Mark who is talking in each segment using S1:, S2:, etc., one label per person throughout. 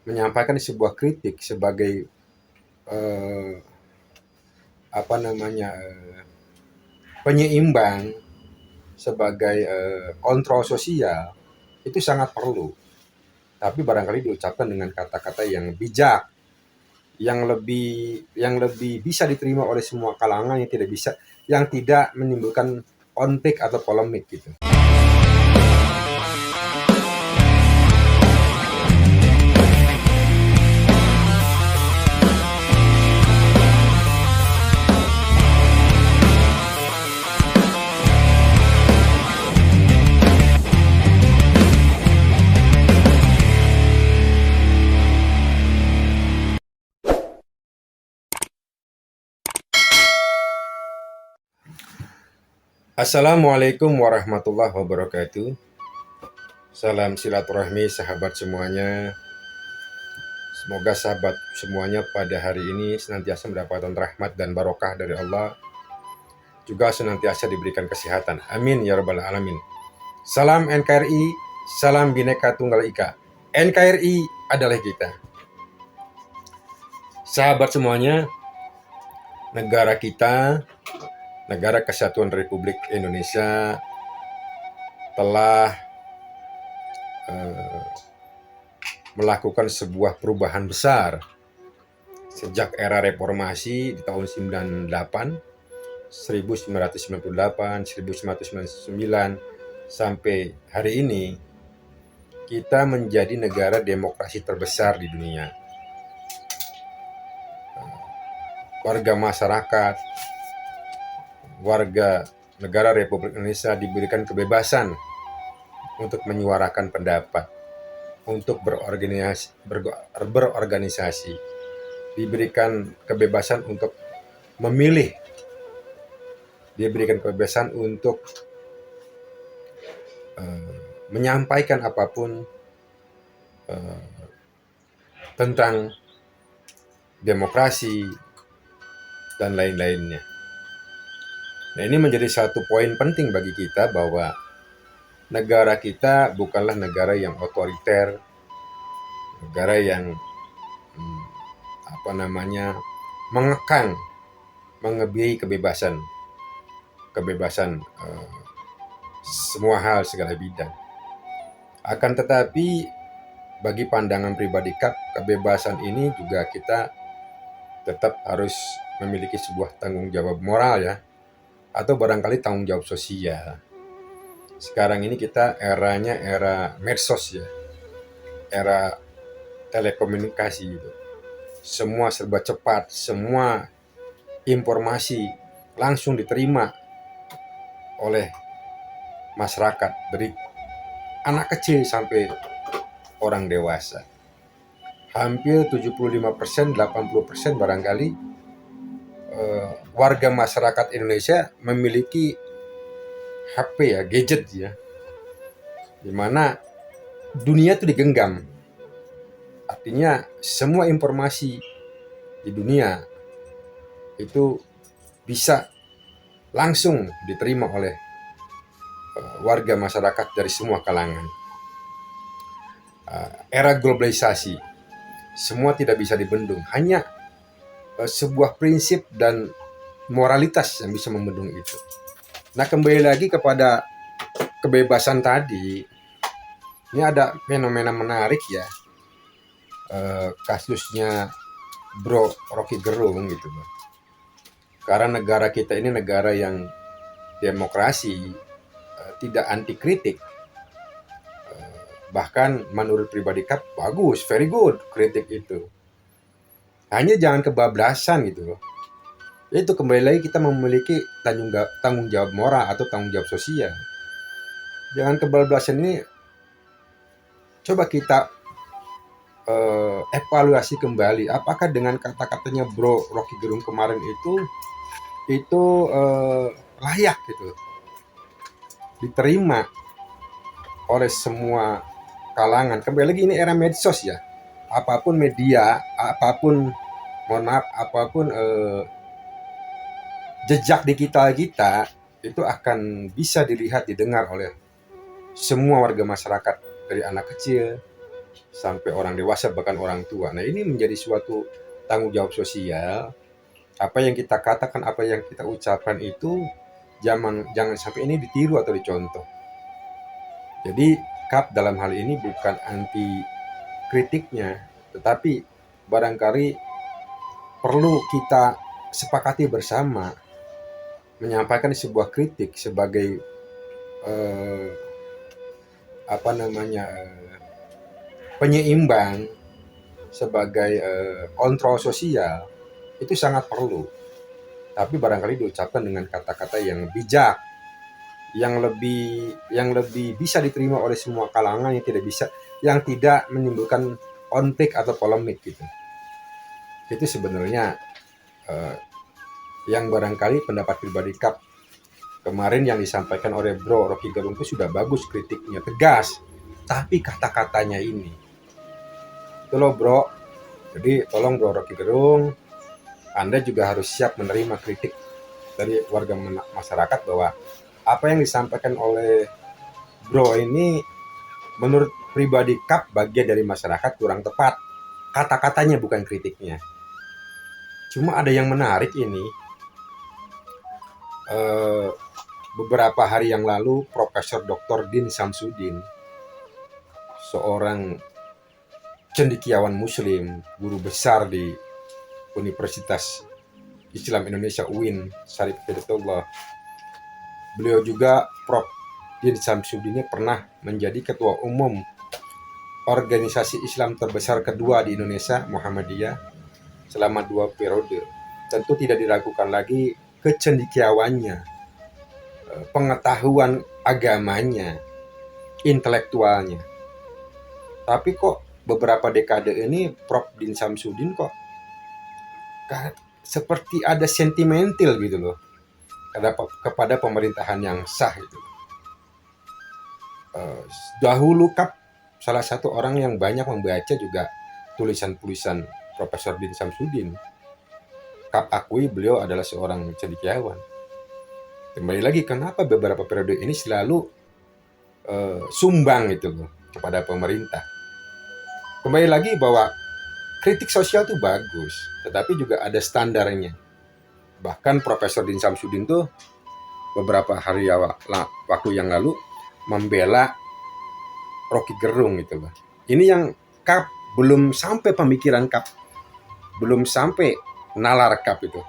S1: menyampaikan sebuah kritik sebagai eh, apa namanya penyeimbang, sebagai kontrol sosial itu sangat perlu. Tapi barangkali diucapkan dengan kata-kata yang bijak, yang lebih bisa diterima oleh semua kalangan, yang tidak menimbulkan konflik atau polemik gitu. Assalamualaikum warahmatullahi wabarakatuh. Salam silaturahmi sahabat semuanya. Semoga sahabat semuanya pada hari ini senantiasa mendapatkan rahmat dan barokah dari Allah, juga senantiasa diberikan kesehatan. Amin ya rabbal alamin. Salam NKRI, salam Bhinneka Tunggal Ika. NKRI adalah kita. Sahabat semuanya, negara kita, Negara Kesatuan Republik Indonesia telah melakukan sebuah perubahan besar sejak era reformasi di tahun 1998, 1999 sampai hari ini. Kita menjadi negara demokrasi terbesar di dunia. Warga masyarakat, warga negara Republik Indonesia diberikan kebebasan untuk menyuarakan pendapat, untuk berorganisasi, diberikan kebebasan untuk memilih, diberikan kebebasan untuk menyampaikan apapun tentang demokrasi dan lain-lainnya. Nah, ini menjadi satu poin penting bagi kita bahwa negara kita bukanlah negara yang otoriter, negara yang mengekang, mengebiayai kebebasan semua hal, segala bidang. Akan tetapi bagi pandangan pribadi kebebasan ini juga kita tetap harus memiliki sebuah tanggung jawab moral ya, atau barangkali tanggung jawab sosial. Sekarang ini kita eranya era medsos ya, era telekomunikasi gitu. Semua serba cepat, semua informasi langsung diterima oleh masyarakat, dari anak kecil sampai orang dewasa. Hampir 75%, 80% barangkali warga masyarakat Indonesia memiliki HP ya, gadget ya, dimana dunia itu digenggam. Artinya semua informasi di dunia itu bisa langsung diterima oleh warga masyarakat dari semua kalangan. Era globalisasi, semua tidak bisa dibendung, hanya sebuah prinsip dan moralitas yang bisa membendung itu. Nah, kembali lagi kepada kebebasan tadi, ini ada fenomena menarik ya, kasusnya Bro Rocky Gerung gitu. Karena negara kita ini negara yang demokrasi, tidak anti kritik, bahkan menurut pribadi bagus, very good kritik itu. Hanya jangan kebablasan gitu loh. Itu kembali lagi kita memiliki tanggung jawab moral atau tanggung jawab sosial. Jangan kebablasan ini coba kita evaluasi kembali, apakah dengan kata-katanya Bro Rocky Gerung kemarin itu layak gitu diterima oleh semua kalangan. Kembali lagi ini era medsos ya, apapun media, apapun jejak digital kita itu akan bisa dilihat, didengar oleh semua warga masyarakat, dari anak kecil sampai orang dewasa bahkan orang tua. Nah, ini menjadi suatu tanggung jawab sosial. Apa yang kita katakan, apa yang kita ucapkan itu jangan sampai ini ditiru atau dicontoh. Jadi KAP dalam hal ini bukan anti kritiknya, tetapi barangkali perlu kita sepakati bersama menyampaikan sebuah kritik sebagai eh, penyeimbang, sebagai kontrol sosial, itu sangat perlu. Tapi barangkali diucapkan dengan kata-kata yang bijak, yang lebih bisa diterima oleh semua kalangan, yang tidak menimbulkan konflik atau polemik gitu. Itu sebenarnya eh, yang barangkali pendapat pribadi KAP kemarin yang disampaikan oleh Bro Rocky Gerung itu sudah bagus, kritiknya tegas, tapi kata-katanya ini itu loh bro. Jadi tolong Bro Rocky Gerung, Anda juga harus siap menerima kritik dari warga masyarakat bahwa apa yang disampaikan oleh Bro ini menurut pribadi KAP bagian dari masyarakat kurang tepat. Kata-katanya bukan kritiknya. Cuma ada yang menarik ini. Beberapa hari yang lalu Profesor Dr. Din Samsudin, seorang cendekiawan muslim, guru besar di Universitas Islam Indonesia UIN Syarif Hidayatullah. Beliau juga, Prof. Din Samsudin, ini pernah menjadi ketua umum organisasi Islam terbesar kedua di Indonesia, Muhammadiyah, selama 2 periode. Tentu tidak diragukan lagi kecendekiawannya, pengetahuan agamanya, intelektualnya. Tapi kok beberapa dekade ini Prof. Din Samsudin kok seperti ada sentimental gitu loh kepada pemerintahan yang sah itu. Dahulu KAP salah satu orang yang banyak membaca juga tulisan-tulisan Profesor Din Samsudin. KAP akui beliau adalah seorang cendekiawan. Kembali lagi, kenapa beberapa periode ini selalu sumbang itu loh kepada pemerintah. Kembali lagi bahwa kritik sosial itu bagus, tetapi juga ada standarnya. Bahkan Profesor Din Samsudin tuh beberapa hari waktu yang lalu membela Rocky Gerung gitu loh. Ini yang KAP belum sampai pemikiran KAP, belum sampai nalar KAP itu.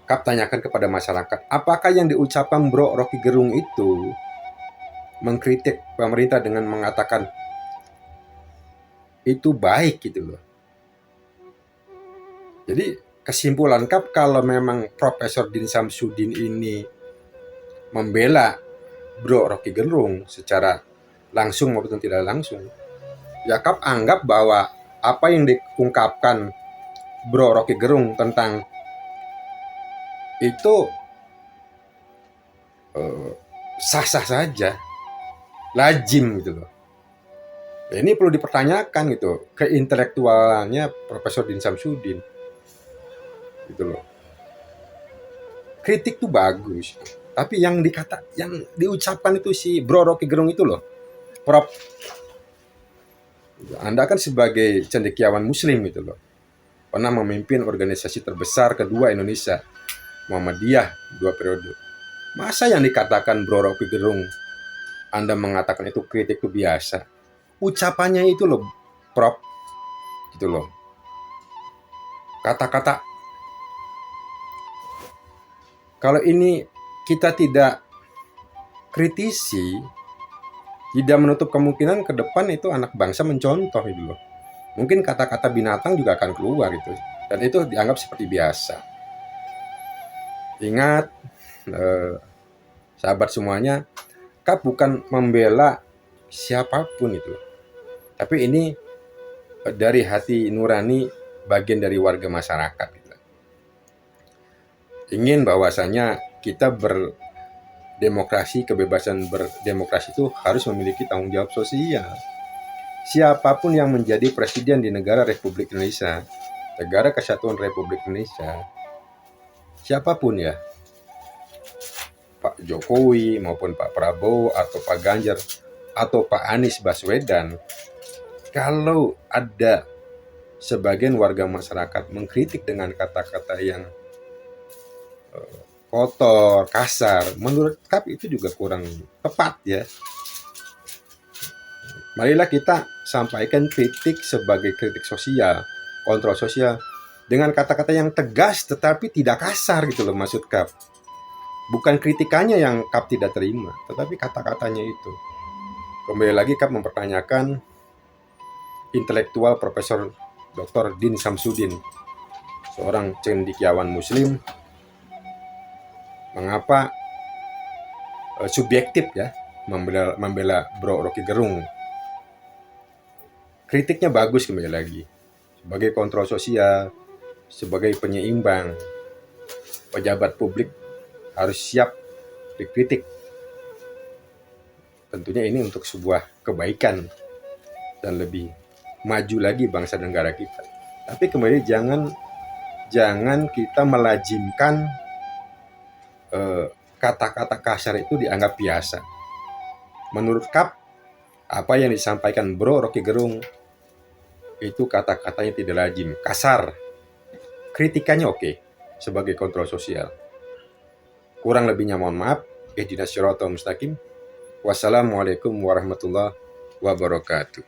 S1: KAP tanyakan kepada masyarakat, apakah yang diucapkan Bro Rocky Gerung itu mengkritik pemerintah dengan mengatakan itu baik gitu loh. Jadi kesimpulan KAP, kalau memang Profesor Din Samsudin ini membela Bro Rocky Gerung secara langsung maupun tidak langsung, ya KAP anggap bahwa apa yang diungkapkan Bro Rocky Gerung tentang itu sah-sah saja, lazim gitu loh. Ini perlu dipertanyakan gitu, keintelektualannya Profesor Din Samsudin gitu loh. Kritik tuh bagus, tapi yang diucapkan itu si Bro Rocky Gerung itu loh, Prof. Anda kan sebagai cendekiawan muslim gitu loh, pernah memimpin organisasi terbesar kedua Indonesia, Muhammadiyah, 2 periode. Masa yang dikatakan Bro Rocky Gerung Anda mengatakan itu kritik itu biasa? Ucapannya itu loh, Prof. Gitu loh. Kata-kata, kalau ini kita tidak kritisi, tidak menutup kemungkinan ke depan itu anak bangsa mencontoh gitu loh. Mungkin kata-kata binatang juga akan keluar gitu. Dan itu dianggap seperti biasa. Ingat, sahabat semuanya, KAP bukan membela siapapun itu. Tapi ini dari hati nurani bagian dari warga masyarakat gitu. Ingin bahwasanya kita berdemokrasi, kebebasan berdemokrasi itu harus memiliki tanggung jawab sosial. Siapapun yang menjadi presiden di negara Republik Indonesia, Negara Kesatuan Republik Indonesia, siapapun ya, Pak Jokowi maupun Pak Prabowo atau Pak Ganjar atau Pak Anies Baswedan, Kalau ada sebagian warga masyarakat mengkritik dengan kata-kata yang kotor, kasar, menurut KAP itu juga kurang tepat ya. Marilah kita sampaikan kritik sebagai kritik sosial, kontrol sosial, dengan kata-kata yang tegas tetapi tidak kasar gitu loh maksud KAP. Bukan kritikannya yang KAP tidak terima, tetapi kata-katanya itu. Kembali lagi KAP mempertanyakan intelektual Profesor Dr. Din Samsudin, seorang cendekiawan muslim, mengapa subjektif ya membela Bro Rocky Gerung. Kritiknya bagus kembali lagi. Sebagai kontrol sosial, sebagai penyeimbang, pejabat publik harus siap dikritik. Tentunya ini untuk sebuah kebaikan dan lebih maju lagi bangsa dan negara kita. Tapi kembali jangan kita melajimkan kata-kata kasar itu dianggap biasa. Menurut KAP, apa yang disampaikan Bro Rocky Gerung itu kata-katanya tidak lazim, kasar. Kritikannya oke, sebagai kontrol sosial. Kurang lebihnya mohon maaf. Ihdinas siratal mustaqim. Wassalamualaikum warahmatullahi wabarakatuh.